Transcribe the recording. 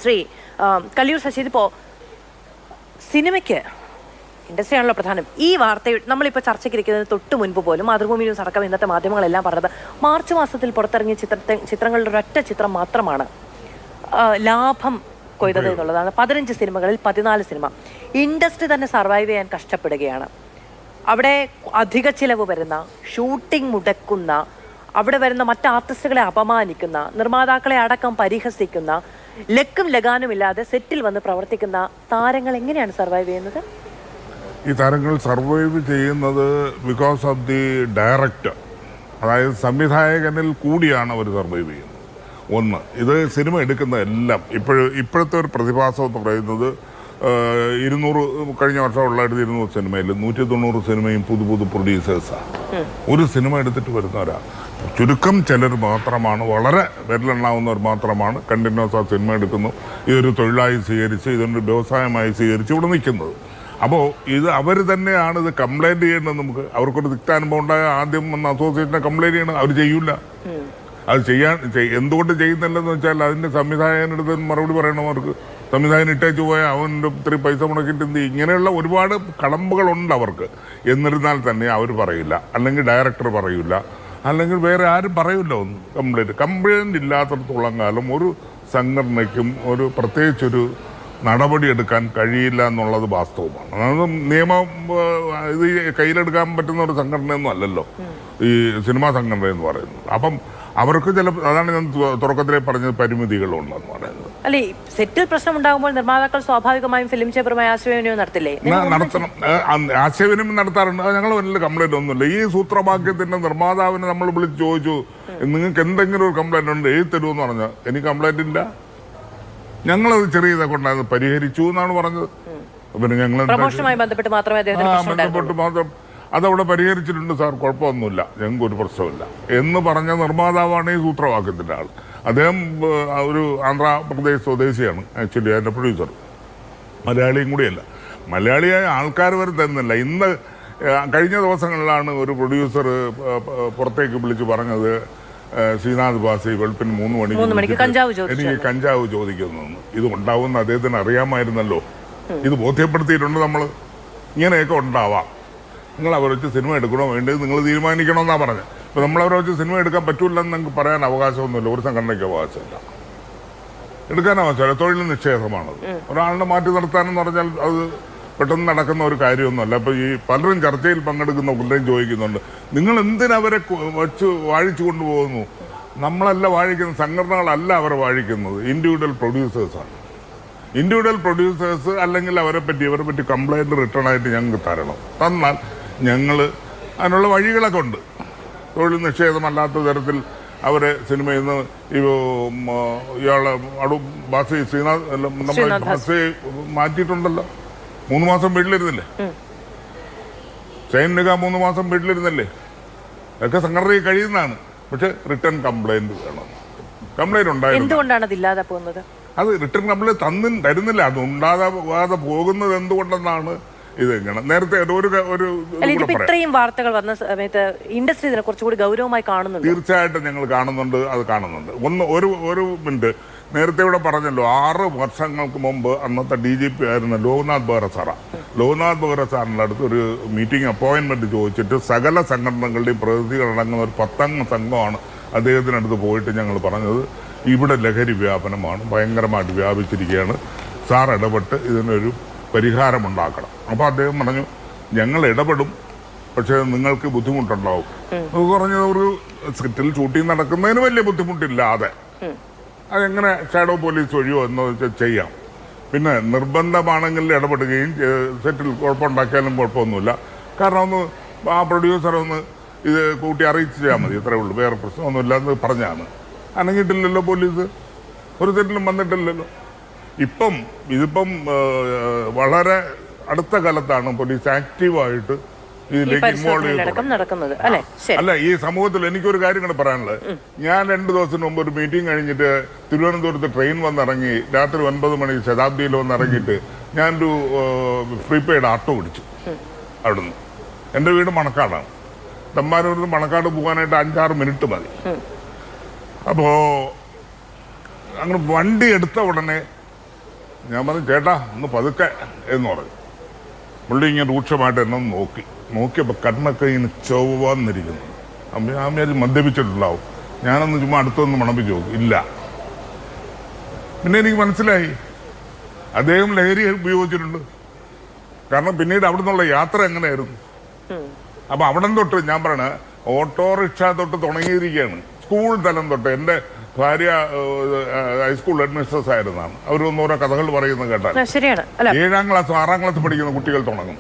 ശ്രീ കല്ലിയൂർ ശശി, ഇപ്പോൾ സിനിമയ്ക്ക് ഇൻഡസ്ട്രിയാണല്ലോ പ്രധാനം. ഈ വാർത്ത നമ്മളിപ്പോൾ ചർച്ചയ്ക്കിരിക്കുന്നതിന് തൊട്ട് മുൻപ് പോലും മാതൃഭൂമി ന്യൂസ് അടക്കം ഇന്നത്തെ മാധ്യമങ്ങളെല്ലാം പറഞ്ഞത് മാർച്ച് മാസത്തിൽ പുറത്തിറങ്ങിയ ചിത്രങ്ങളുടെ ഒരൊറ്റ ചിത്രം മാത്രമാണ് ലാഭം കൊയ്തത് എന്നുള്ളതാണ്. 15 സിനിമകളിൽ 14 സിനിമ. ഇൻഡസ്ട്രി തന്നെ സർവൈവ് ചെയ്യാൻ കഷ്ടപ്പെടുകയാണ്. അവിടെ അധിക ചിലവ് വരുന്ന, ഷൂട്ടിംഗ് മുടക്കുന്ന, അവിടെ വരുന്ന മറ്റ് ആർട്ടിസ്റ്റുകളെ അപമാനിക്കുന്ന, നിർമ്മാതാക്കളെ അടക്കം പരിഹസിക്കുന്ന, ലക്കും ലഗാനും ഇല്ലാതെ സെറ്റിൽ വന്ന് പ്രവർത്തിക്കുന്ന താരങ്ങൾ എങ്ങനെയാണ് സർവൈവ് ചെയ്യുന്നത്? ഈ താരങ്ങൾ സർവൈവ് ചെയ്യുന്നത് ബിക്കോസ് ഓഫ് ദി ഡയറക്ടർ, അതായത് സംവിധായകനിൽ കൂടിയാണ് അവർ സർവൈവ് ചെയ്യുന്നത്. ഒന്ന്, ഇത് സിനിമ എടുക്കുന്നതെല്ലാം ഇപ്പോഴത്തെ ഒരു പ്രതിഭാസം എന്ന് പറയുന്നത് 200 കഴിഞ്ഞ വർഷം ഉള്ളായിട്ട് 200 സിനിമയിൽ 190 സിനിമയും പുതു പ്രൊഡ്യൂസേഴ്സാണ്. ഒരു സിനിമ എടുത്തിട്ട് വരുന്നവരാ ചുരുക്കം ചിലർ മാത്രമാണ്, വളരെ വിരലെണ്ണാവുന്നവർ മാത്രമാണ് കണ്ടിന്യൂസ് ആ സിനിമ എടുക്കുന്നു, ഇതൊരു തൊഴിലായി സ്വീകരിച്ച്, ഇതൊരു വ്യവസായമായി സ്വീകരിച്ച് ഇവിടെ നിൽക്കുന്നത്. അപ്പോൾ ഇത് അവർ തന്നെയാണ് ഇത് കംപ്ലൈൻറ്റ് ചെയ്യേണ്ടത്. നമുക്ക് അവർക്കൊരു തിക്താനുഭവം ഉണ്ടായ ആദ്യം വന്ന് അസോസിയേഷനെ കംപ്ലൈൻറ്റ് ചെയ്യണം. അവർ ചെയ്യൂല. അത് എന്തുകൊണ്ട് ചെയ്യുന്നില്ലെന്ന് വെച്ചാൽ അതിൻ്റെ സംവിധായകനടുത്ത് മറുപടി പറയണം. അവർക്ക് സംവിധായകൻ ഇട്ടേച്ച് പോയാൽ അവൻ്റെ ഇത്തിരി പൈസ മുടക്കിയിട്ട് എന്ത്, ഇങ്ങനെയുള്ള ഒരുപാട് കടമ്പകളുണ്ട് അവർക്ക്. എന്നിരുന്നാൽ തന്നെ അവർ പറയില്ല, അല്ലെങ്കിൽ ഡയറക്ടർ പറയില്ല, അല്ലെങ്കിൽ വേറെ ആരും പറയില്ല. ഒന്നും കംപ്ലൈൻറ്റ് ഇല്ലാത്തടത്തോളം കാലം ഒരു സംഘടനയ്ക്കും ഒരു പ്രത്യേകിച്ചൊരു നടപടിയെടുക്കാൻ കഴിയില്ല എന്നുള്ളത് വാസ്തവമാണ്. അത് നിയമം ഇത് കയ്യിലെടുക്കാൻ പറ്റുന്ന ഒരു സംഘടനയൊന്നും അല്ലല്ലോ ഈ സിനിമാ സംഘടന എന്ന് പറയുന്നത്. അപ്പം അവർക്ക് അതാണ് ഞാൻ തുടക്കത്തിലേ പറഞ്ഞത്, പരിമിതികളുണ്ടെന്ന് പറയുന്നത്. അല്ലെ, സെറ്റിൽ പ്രശ്നം ഉണ്ടാകുമ്പോൾ നിർമ്മാതാക്കൾ സ്വാഭാവികമായും ഫിലിം ചേംബറുമായി ആശയവിനിമയം നടത്തില്ലേ? നടത്തണം, ആശയവിനിമയം നടത്താറുണ്ട്. ഞങ്ങൾ വലിയ കംപ്ലൈന്റ് ഒന്നുമില്ല. ഈ സൂത്രവാക്യത്തിന്റെ നിർമ്മാതാവിനെ നമ്മൾ വിളിച്ച് ചോദിച്ചു, നിങ്ങൾക്ക് എന്തെങ്കിലും ഒരു കംപ്ലൈന്റ് ഉണ്ട് എഴുതി തരുമെന്ന് പറഞ്ഞാൽ, എനിക്ക് കംപ്ലൈന്റ് ഇല്ല, ഞങ്ങളത് ചെറിയ ഇതൊക്കെ ഉണ്ടായത് പരിഹരിച്ചു എന്നാണ് പറഞ്ഞത്. പിന്നെ ഞങ്ങൾ ബന്ധപ്പെട്ട് മാത്രം അതവിടെ പരിഹരിച്ചിട്ടുണ്ട് സാർ, കുഴപ്പമൊന്നുമില്ല, ഞങ്ങൾക്ക് ഒരു പ്രശ്നമില്ല എന്ന് പറഞ്ഞ നിർമ്മാതാവാണ് ഈ സൂത്രവാക്യത്തിൻ്റെ ആൾ. അദ്ദേഹം ഒരു ആന്ധ്രാപ്രദേശ് സ്വദേശിയാണ് ആക്ച്വലി, അതിൻ്റെ പ്രൊഡ്യൂസർ. മലയാളിയും കൂടിയല്ല, മലയാളിയായ ആൾക്കാർ വരെ തരുന്നില്ല. ഇന്ന് കഴിഞ്ഞ ദിവസങ്ങളിലാണ് ഒരു പ്രൊഡ്യൂസർ പുറത്തേക്ക് വിളിച്ച് പറഞ്ഞത്, ശ്രീനാഥ് ബാസി വെളുപ്പിന് 3 മണിക്ക് എനിക്ക് കഞ്ചാവ് ചോദിക്കുന്നു. ഇത് ഉണ്ടാവുമെന്ന് അദ്ദേഹത്തിന് അറിയാമായിരുന്നല്ലോ. ഇത് ബോധ്യപ്പെടുത്തിയിട്ടുണ്ട് നമ്മൾ. ഇങ്ങനെയൊക്കെ ഉണ്ടാവാം, നിങ്ങൾ അവരെ വെച്ച് സിനിമ എടുക്കണോ വേണ്ടത് നിങ്ങൾ തീരുമാനിക്കണമെന്നാണ് പറഞ്ഞത്. ഇപ്പം നമ്മളവരെ വെച്ച് സിനിമ എടുക്കാൻ പറ്റൂലെന്ന് നിങ്ങൾക്ക് പറയാൻ അവകാശമൊന്നുമില്ല. ഒരു സംഘടനയ്ക്ക് അവകാശമില്ല, എടുക്കാൻ അവകാശമില്ല. തൊഴിൽ നിഷേധമാണത്. ഒരാളിനെ മാറ്റി നിർത്താനെന്ന് പറഞ്ഞാൽ അത് പെട്ടെന്ന് നടക്കുന്ന ഒരു കാര്യമൊന്നുമല്ല. അപ്പോൾ ഈ പലരും ചർച്ചയിൽ പങ്കെടുക്കുന്ന പലരും ചോദിക്കുന്നുണ്ട്, നിങ്ങൾ എന്തിനവരെ വച്ച് വാഴിച്ചു കൊണ്ടുപോകുന്നു? നമ്മളല്ല വാഴിക്കുന്നത്, സംഘടനകളല്ല അവരെ വാഴിക്കുന്നത്, ഇൻഡിവിജ്വൽ പ്രൊഡ്യൂസേഴ്സാണ്. ഇൻഡിവിജ്വൽ പ്രൊഡ്യൂസേഴ്സ് അല്ലെങ്കിൽ ഇവരെ പറ്റി കംപ്ലൈൻറ്റ് റിട്ടേൺ ആയിട്ട് ഞങ്ങൾക്ക് തരണം. തന്നാൽ ഞങ്ങൾ അതിനുള്ള വഴികളൊക്കെ ഉണ്ട്. തൊഴിൽ നിഷേധമല്ലാത്ത തരത്തിൽ അവരെ സിനിമയിൽ നിന്ന് ഇയാളെ ബാസി ശ്രീനാഥ് ബാസി മാറ്റിയിട്ടുണ്ടല്ലോ. 3 മാസം വീട്ടിലിരുന്നില്ലേ? ഷൈൻ നിഗ 3 മാസം വീട്ടിലിരുന്നില്ലേ? ഒക്കെ സംഘടനയിൽ കഴിയുന്നതാണ്. പക്ഷെ റിട്ടേൺ കംപ്ലൈന്റ് വേണം. കംപ്ലൈന്റ് ഉണ്ടായിരുന്നു, അത് റിട്ടേൺ കംപ്ലൈന്റ് തരുന്നില്ല. അത് ഉണ്ടാകാതെ പോകുന്നത് എന്തുകൊണ്ടെന്നാണ് ഇത്. ഇങ്ങനെ നേരത്തെ ഇത്രയും വാർത്തകൾ വന്ന സമയത്ത് ഇൻഡസ്ട്രി ഇതിനെ കുറച്ചുകൂടി ഗൗരവമായി കാണുന്നുണ്ട്. തീർച്ചയായിട്ടും ഞങ്ങൾ കാണുന്നുണ്ട്, അത് കാണുന്നുണ്ട്. ഒരു മിനിറ്റ്, നേരത്തെ ഇവിടെ പറഞ്ഞല്ലോ, 6 വർഷങ്ങൾക്ക് മുമ്പ് അന്നത്തെ DGP ആയിരുന്ന ലോക്നാഥ് ബെഹ്റ സാറാണ്. ലോക്നാഥ് ബെഹ്റ സാറിൻ്റെ അടുത്ത് ഒരു മീറ്റിംഗ് അപ്പോയിൻമെൻറ്റ് ചോദിച്ചിട്ട് സകല സംഘടനകളുടെയും പ്രതിനിധികളടങ്ങുന്ന ഒരു 10 അംഗ സംഘമാണ് അദ്ദേഹത്തിനടുത്ത് പോയിട്ട് ഞങ്ങൾ പറഞ്ഞത്, ഇവിടെ ലഹരി വ്യാപനമാണ്, ഭയങ്കരമായിട്ട് വ്യാപിച്ചിരിക്കുകയാണ്, സാർ ഇടപെട്ട് ഇതിനൊരു പരിഹാരമുണ്ടാക്കണം. അപ്പോൾ അദ്ദേഹം പറഞ്ഞു, ഞങ്ങൾ ഇടപെടും, പക്ഷേ നിങ്ങൾക്ക് ബുദ്ധിമുട്ടുണ്ടാവും. പറഞ്ഞ ഒരു സ്ക്രിപ്റ്റിൽ ഷൂട്ടിംഗ് നടക്കുന്നതിന് വലിയ ബുദ്ധിമുട്ടില്ലാതെ അതെങ്ങനെ ഷാഡോ പോലീസ് വഴിയോ എന്ന് വെച്ചാൽ ചെയ്യാം. പിന്നെ നിർബന്ധമാണെങ്കിൽ ഇടപെടുകയും സെറ്റിൽ കുഴപ്പമുണ്ടാക്കിയാലും കുഴപ്പമൊന്നുമില്ല. കാരണം ഒന്ന് ആ പ്രൊഡ്യൂസർ ഒന്ന് ഇത് കൂട്ടി അറിയിച്ചാൽ മതി, ഇത്രയേ ഉള്ളൂ, വേറെ പ്രശ്നമൊന്നുമില്ല എന്ന് പറഞ്ഞാണ്. അനങ്ങിയിട്ടില്ലല്ലോ പോലീസ്, ഒരു സെറ്റിലും വന്നിട്ടില്ലല്ലോ. ഇതിപ്പം വളരെ അടുത്ത കാലത്താണ് പോലീസ് ആക്റ്റീവായിട്ട് ഇതിലേക്ക് ഇൻവോൾവ് ചെയ്യുന്നത്. അല്ല, ഈ സമൂഹത്തിൽ എനിക്കൊരു കാര്യം കൂടെ പറയാനുള്ളത്. ഞാൻ 2 ദിവസത്തിന് മുമ്പ് ഒരു മീറ്റിംഗ് കഴിഞ്ഞിട്ട് തിരുവനന്തപുരത്ത് ട്രെയിൻ വന്നിറങ്ങി, രാത്രി 9 മണി ശതാബ്ദിയിൽ വന്നിറങ്ങിയിട്ട് ഞാനൊരു പ്രീപെയ്ഡ് ആട്ടോ പിടിച്ചു അവിടുന്ന്. എൻ്റെ വീട് മണക്കാടാണ്. തമ്പാനൂരിൽ നിന്ന് മണക്കാട് പോകാനായിട്ട് 5-6 മിനിറ്റ് മതി. അപ്പോൾ അങ്ങനെ വണ്ടി എടുത്ത ഉടനെ ഞാൻ പറഞ്ഞു ചേട്ടാ ഒന്ന് പതുക്കെ എന്ന് പറഞ്ഞു. പുള്ളി ഇങ്ങനെ രൂക്ഷമായിട്ട് എന്നെ ഒന്ന് നോക്കിയപ്പോൾ കണ്ണൊക്കെ ഇങ്ങനെ ചൊവ്വന്നിരിക്കുന്നു. ആമ്യാര് മദ്യപിച്ചിട്ടുണ്ടാവും. ഞാനൊന്ന് ചുമ്മാ അടുത്തൊന്ന് മണപ്പിച്ച് നോക്കി, ഇല്ല. പിന്നെ എനിക്ക് മനസ്സിലായി അദ്ദേഹം ലഹരി ഉപയോഗിച്ചിട്ടുണ്ട്. കാരണം പിന്നീട് അവിടെ നിന്നുള്ള യാത്ര എങ്ങനെയായിരുന്നു. അപ്പൊ അവിടെ തൊട്ട് ഞാൻ പറയണ ഓട്ടോറിക്ഷ തൊട്ട് തുടങ്ങിയിരിക്കുകയാണ്. സ്കൂൾ തലം തൊട്ട്. എൻ്റെ ഭാര്യ ഹൈസ്കൂൾ അഡ്മിനിസ്ട്രേറ്റർ ആയിരുന്നാണ്. അവരൊന്നും ഓരോ കഥകൾ പറയുന്നത് കേട്ടാൽ ശരിയാണ്. 7ാം ക്ലാസ് 6ാം ക്ലാസ് പഠിക്കുന്ന കുട്ടികൾ തുടങ്ങും.